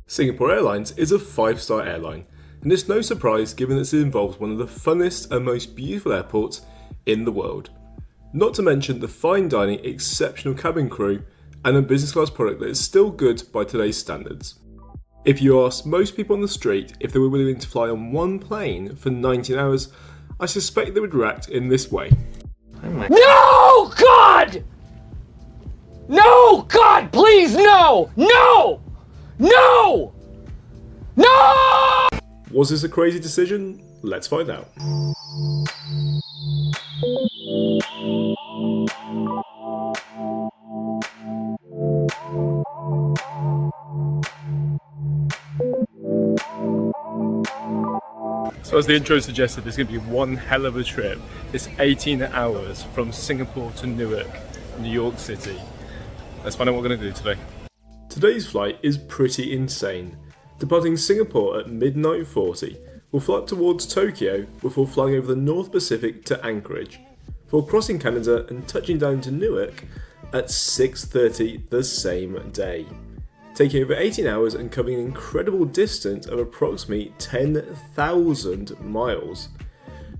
Singapore Airlines is a 5-star airline, and it's no surprise given that it involves one of the funnest and most beautiful airports in the world. Not to mention the fine dining, exceptional cabin crew, and a business class product that is still good by today's standards. If you ask most people on the street if they were willing to fly on one plane for 19 hours, I suspect they would react in this way. No, God! No, God, please, no! No! No! No! Was this a crazy decision? Let's find out. So as the intro suggested, there's going to be one hell of a trip. It's 18 hours from Singapore to Newark, New York City. Let's find out what we're going to do today. Today's flight is pretty insane. Departing Singapore at midnight 40, we'll fly up towards Tokyo before flying over the North Pacific to Anchorage, before crossing Canada and touching down to Newark at 6:30 the same day. Taking over 18 hours and covering an incredible distance of approximately 10,000 miles.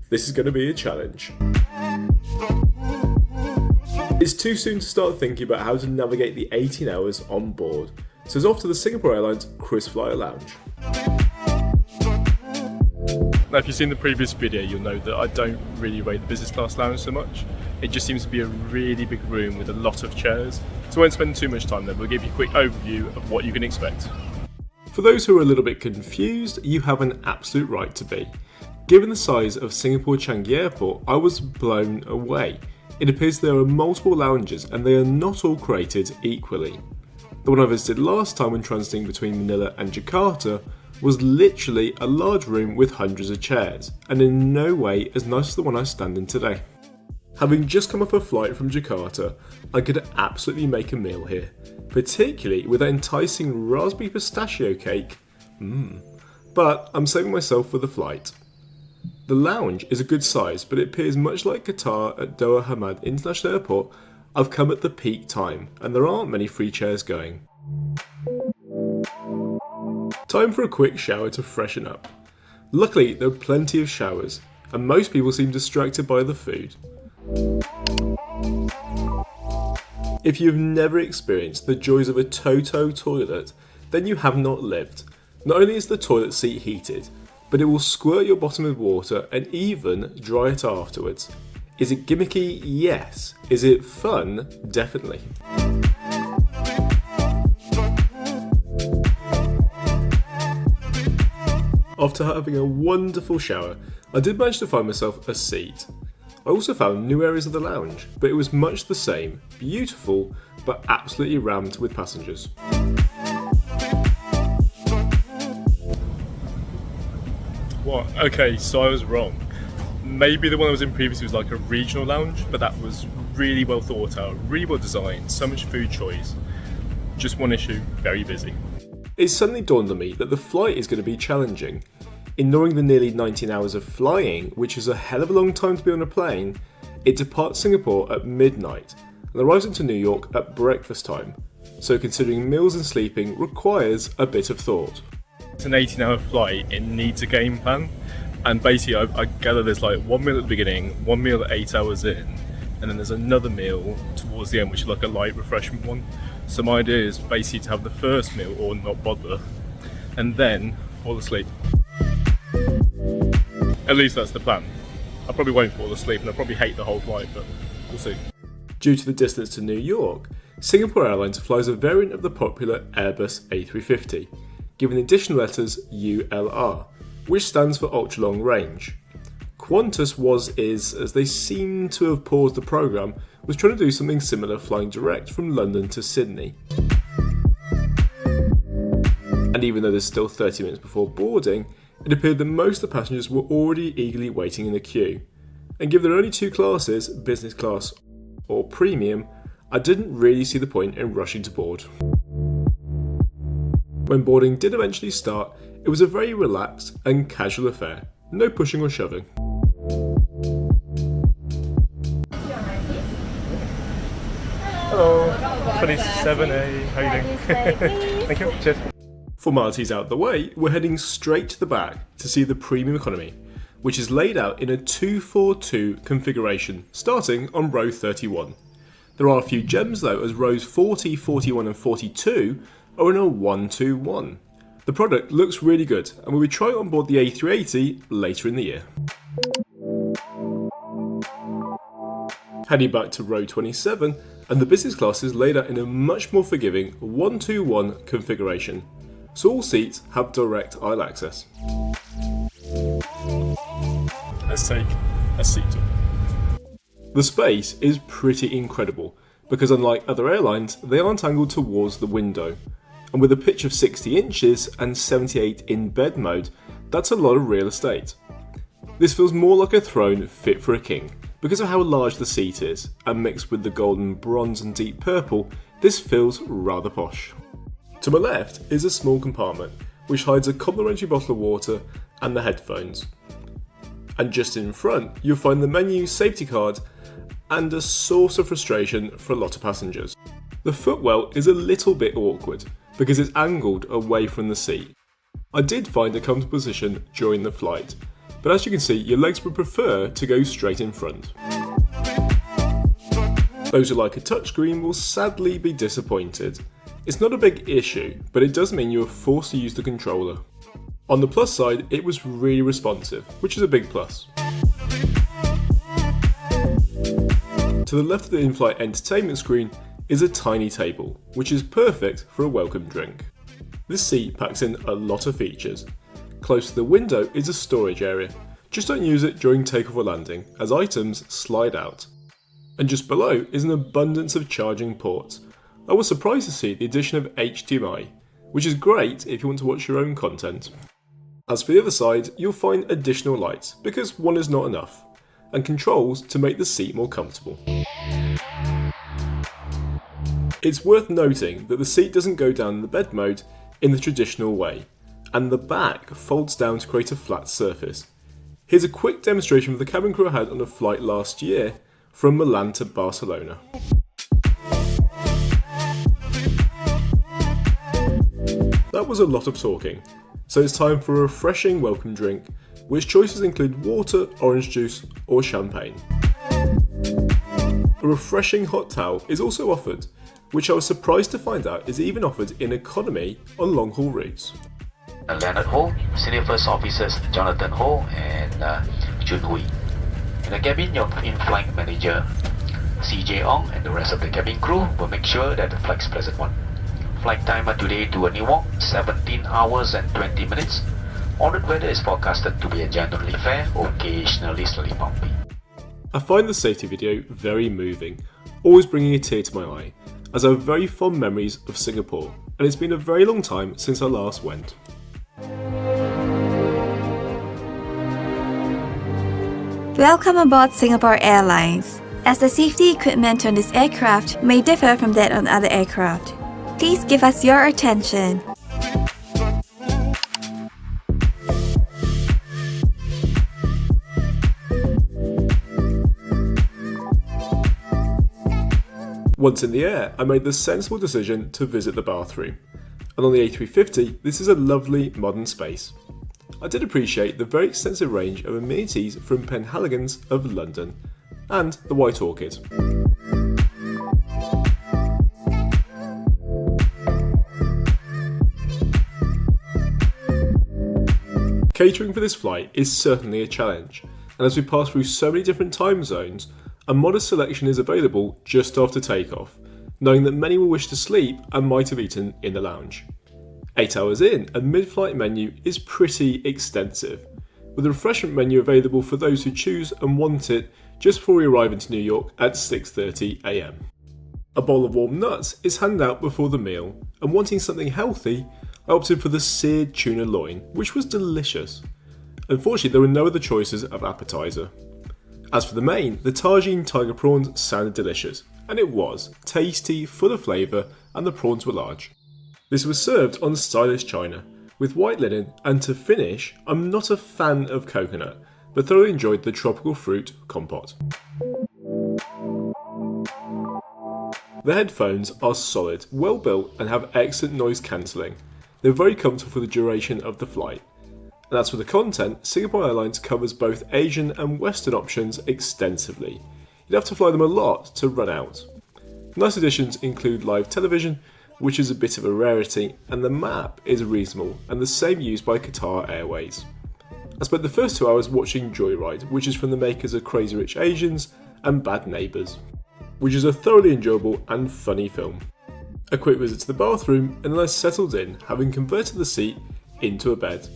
This is going to be a challenge. It's too soon to start thinking about how to navigate the 18 hours on board, so it's off to the Singapore Airlines Kris Flyer Lounge. Now if you've seen the previous video, you'll know that I don't really rate the business class lounge so much. It just seems to be a really big room with a lot of chairs, so I won't spend too much time there, but we'll give you a quick overview of what you can expect. For those who are a little bit confused, you have an absolute right to be. Given the size of Singapore Changi Airport, I was blown away. It appears there are multiple lounges and they are not all created equally. The one I visited last time when transiting between Manila and Jakarta was literally a large room with hundreds of chairs, and in no way as nice as the one I stand in today. Having just come off a flight from Jakarta, I could absolutely make a meal here, particularly with that enticing raspberry pistachio cake. But I'm saving myself for the flight. The lounge is a good size, but it appears much like Qatar at Doha Hamad International Airport. I've come at the peak time, and there aren't many free chairs going. Time for a quick shower to freshen up. Luckily, there are plenty of showers, and most people seem distracted by the food. If you've never experienced the joys of a Toto toilet, then you have not lived. Not only is the toilet seat heated, but it will squirt your bottom with water and even dry it afterwards. Is it gimmicky? Yes. Is it fun? Definitely. After having a wonderful shower, I did manage to find myself a seat. I also found new areas of the lounge, but it was much the same, beautiful, but absolutely rammed with passengers. What? Okay, so I was wrong. Maybe the one I was in previously was like a regional lounge, but that was really well thought out, really well designed, so much food choice. Just one issue, very busy. It suddenly dawned on me that the flight is going to be challenging. Ignoring the nearly 19 hours of flying, which is a hell of a long time to be on a plane, it departs Singapore at midnight and arrives into New York at breakfast time. So considering meals and sleeping requires a bit of thought. It's an 18-hour flight, it needs a game plan, and basically I gather there's like one meal at the beginning, one meal at 8 hours in, and then there's another meal towards the end which is like a light refreshment one. So my idea is basically to have the first meal or not bother, and then fall asleep. At least that's the plan. I probably won't fall asleep and I'll probably hate the whole flight, but we'll see. Due to the distance to New York, Singapore Airlines flies a variant of the popular Airbus A350, given the additional letters ULR, which stands for ultra long range. Qantas is, as they seem to have paused the programme, was trying to do something similar, flying direct from London to Sydney. And even though there's still 30 minutes before boarding, it appeared that most of the passengers were already eagerly waiting in the queue. And given there are only two classes, business class or premium, I didn't really see the point in rushing to board. When boarding did eventually start, it was a very relaxed and casual affair, no pushing or shoving. Hello, 27A, how are you doing? Thank you, cheers. Formalities out the way, we're heading straight to the back to see the premium economy, which is laid out in a 242 configuration, starting on row 31. There are a few gems though, as rows 40, 41 and 42 are in a 121. The product looks really good and we'll be trying on board the A380 later in the year. Heading back to row 27, and the business class is laid out in a much more forgiving 121 configuration, so all seats have direct aisle access. Let's take a seat tour. The space is pretty incredible because unlike other airlines, they aren't angled towards the window, and with a pitch of 60 inches and 78 in bed mode, that's a lot of real estate. This feels more like a throne fit for a king because of how large the seat is, and mixed with the golden bronze and deep purple, this feels rather posh. To my left is a small compartment which hides a complimentary bottle of water and the headphones. And just in front you'll find the menu, safety card and a source of frustration for a lot of passengers. The footwell is a little bit awkward because it's angled away from the seat. I did find a comfortable position during the flight, but as you can see your legs would prefer to go straight in front. Those who like a touchscreen will sadly be disappointed. It's not a big issue, but it does mean you are forced to use the controller. On the plus side, it was really responsive, which is a big plus. To the left of the in-flight entertainment screen is a tiny table, which is perfect for a welcome drink. This seat packs in a lot of features. Close to the window is a storage area, just don't use it during takeoff or landing, as items slide out. And just below is an abundance of charging ports. I was surprised to see the addition of HDMI, which is great if you want to watch your own content. As for the other side, you'll find additional lights, because one is not enough, and controls to make the seat more comfortable. It's worth noting that the seat doesn't go down in the bed mode in the traditional way, and the back folds down to create a flat surface. Here's a quick demonstration of the cabin crew I had on a flight last year from Milan to Barcelona. That was a lot of talking, so it's time for a refreshing welcome drink, which choices include water, orange juice or champagne. A refreshing hot towel is also offered, which I was surprised to find out is even offered in economy on long-haul routes. Leonard Ho, Senior First Officers Jonathan Ho and Jun Hui. In the cabin, your in-flight manager CJ Ong and the rest of the cabin crew will make sure that the flight is pleasant one. Flight timer today to Newark, 17 hours and 20 minutes. Ordered weather is forecasted to be genuinely fair, occasionally slightly bumpy. I find the safety video very moving, always bringing a tear to my eye, as I have very fond memories of Singapore, and it's been a very long time since I last went. Welcome aboard Singapore Airlines. As the safety equipment on this aircraft may differ from that on other aircraft, please give us your attention. Once in the air, I made the sensible decision to visit the bathroom, and on the A350 this is a lovely modern space. I did appreciate the very extensive range of amenities from Penhaligon's of London, and the White Orchid. Catering for this flight is certainly a challenge, and as we pass through so many different time zones, a modest selection is available just after takeoff, knowing that many will wish to sleep and might have eaten in the lounge. 8 hours in, a mid-flight menu is pretty extensive, with a refreshment menu available for those who choose and want it just before we arrive into New York at 6:30 AM. A bowl of warm nuts is handed out before the meal, and wanting something healthy, I opted for the seared tuna loin, which was delicious. Unfortunately, there were no other choices of appetizer. As for the main, the tagine tiger prawns sounded delicious, and it was, tasty, full of flavour, and the prawns were large. This was served on stylish china, with white linen, and to finish, I'm not a fan of coconut, but thoroughly enjoyed the tropical fruit compote. The headphones are solid, well built, and have excellent noise cancelling. they're very comfortable for the duration of the flight. And as for the content, Singapore Airlines covers both Asian and Western options extensively. You'd have to fly them a lot to run out. Nice additions include live television, which is a bit of a rarity, and the map is reasonable and the same used by Qatar Airways. I spent the first 2 hours watching Joyride, which is from the makers of Crazy Rich Asians and Bad Neighbours, which is a thoroughly enjoyable and funny film. A quick visit to the bathroom and then I settled in, having converted the seat into a bed.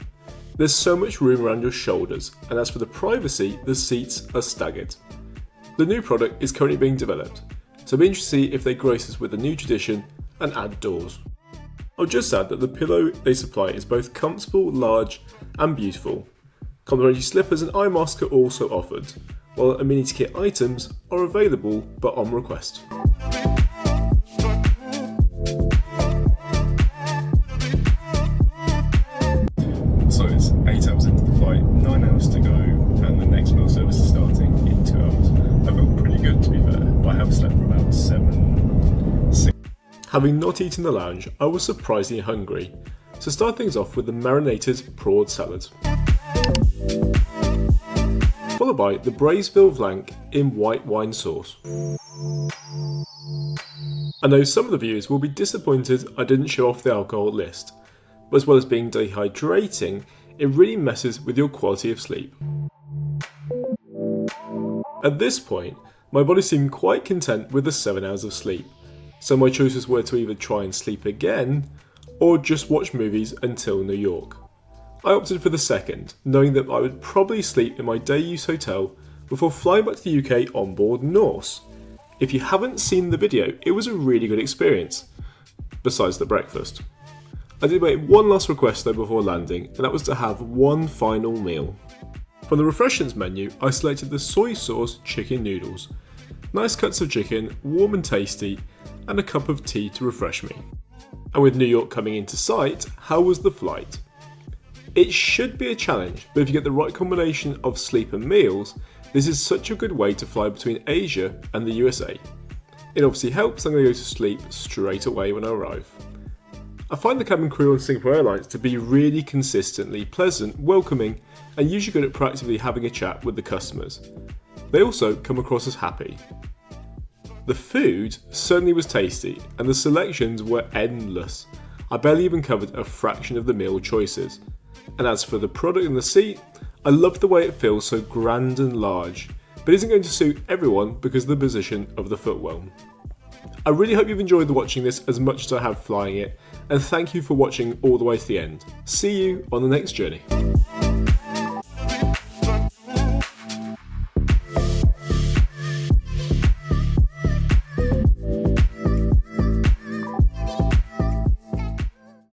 There's so much room around your shoulders, and as for the privacy, the seats are staggered. The new product is currently being developed, so I'll be interested to see if they grace us with a new tradition and add doors. I'll just add that the pillow they supply is both comfortable, large and beautiful. Complimentary slippers and eye masks are also offered, while amenity kit items are available but on request. So it's 8 hours into the flight, 9 hours to go, and the next meal service is starting in 2 hours. I felt pretty good, to be fair, but I have slept for about 6. Having not eaten the lounge, I was surprisingly hungry, so start things off with the marinated prawn salad, followed by the braised veal flank in white wine sauce. I know some of the viewers will be disappointed I didn't show off the alcohol list, but as well as being dehydrating, it really messes with your quality of sleep. At this point, my body seemed quite content with the 7 hours of sleep, so my choices were to either try and sleep again, or just watch movies until New York. I opted for the second, knowing that I would probably sleep in my day use hotel before flying back to the UK on board Norse. If you haven't seen the video, it was a really good experience, besides the breakfast. I did make one last request though before landing, and that was to have one final meal. From the refreshments menu, I selected the soy sauce chicken noodles. Nice cuts of chicken, warm and tasty, and a cup of tea to refresh me. And with New York coming into sight, how was the flight? It should be a challenge, but if you get the right combination of sleep and meals, this is such a good way to fly between Asia and the USA. It obviously helps I'm going to go to sleep straight away when I arrive. I find the cabin crew on Singapore Airlines to be really consistently pleasant, welcoming, and usually good at proactively having a chat with the customers. They also come across as happy. The food certainly was tasty, and the selections were endless. I barely even covered a fraction of the meal choices. And as for the product in the seat, I love the way it feels so grand and large, but isn't going to suit everyone because of the position of the footwell. I really hope you've enjoyed watching this as much as I have flying it, and thank you for watching all the way to the end. See you on the next journey.